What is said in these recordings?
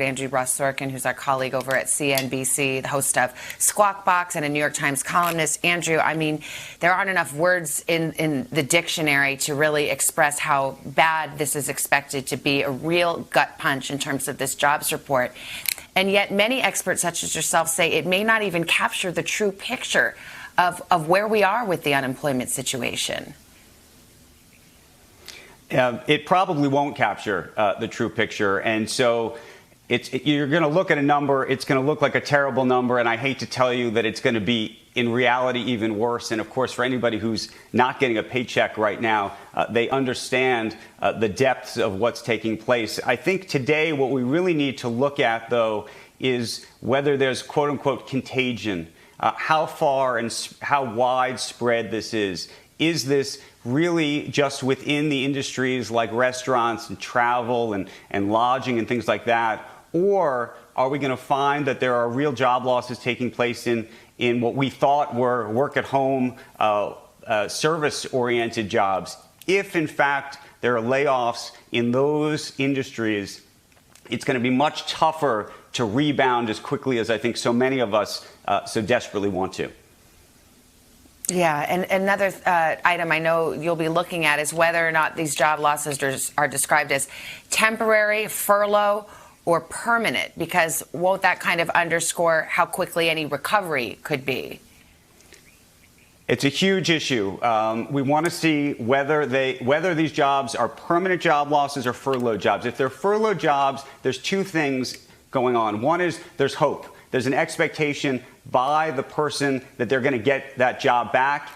Andrew Ross Sorkin, who's our colleague over at CNBC, the host of Squawk Box and a New York Times columnist. Andrew, I mean, there aren't enough words in the dictionary to really express how bad this is expected to be, a real gut punch in terms of this jobs report. And yet many experts, such as yourself, say it may not even capture the true picture of where we are with the unemployment situation. It probably won't capture the true picture. And so you're going to look at a number, it's going to look like a terrible number, and I hate to tell you that it's going to be, in reality, even worse. And of course, for anybody who's not getting a paycheck right now, they understand the depths of what's taking place. I think today what we really need to look at, though, is whether there's quote-unquote contagion, how far and how widespread this is. Is this really just within the industries like restaurants and travel and lodging and things like that? Or are we going to find that there are real job losses taking place in what we thought were work-at-home, service-oriented jobs? If, in fact, there are layoffs in those industries, it's going to be much tougher to rebound as quickly as I think so many of us so desperately want to. Yeah, and another item I know you'll be looking at is whether or not these job losses are described as temporary, furlough, or permanent, because won't that kind of underscore how quickly any recovery could be? It's a huge issue. We want to see whether these jobs are permanent job losses or furlough jobs. If they're furlough jobs, there's two things going on. One is there's hope. There's an expectation by the person that they're going to get that job back.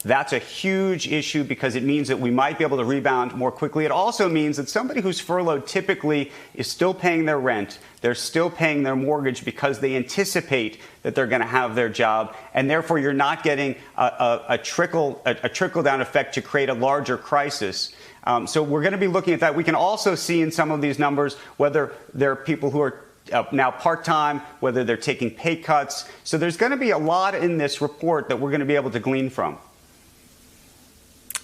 That's a huge issue because it means that we might be able to rebound more quickly. It also means that somebody who's furloughed typically is still paying their rent. They're still paying their mortgage because they anticipate that they're going to have their job. And therefore, you're not getting a trickle-down effect to create a larger crisis. So we're going to be looking at that. We can also see in some of these numbers whether there are people who are now part-time, whether they're taking pay cuts. So there's going to be a lot in this report that we're going to be able to glean from.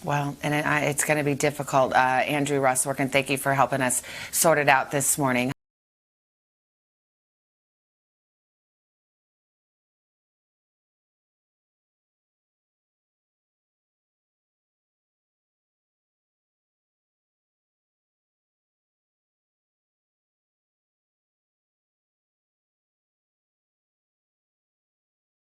Well, and it's going to be difficult. Andrew Ross Sorkin, thank you for helping us sort it out this morning.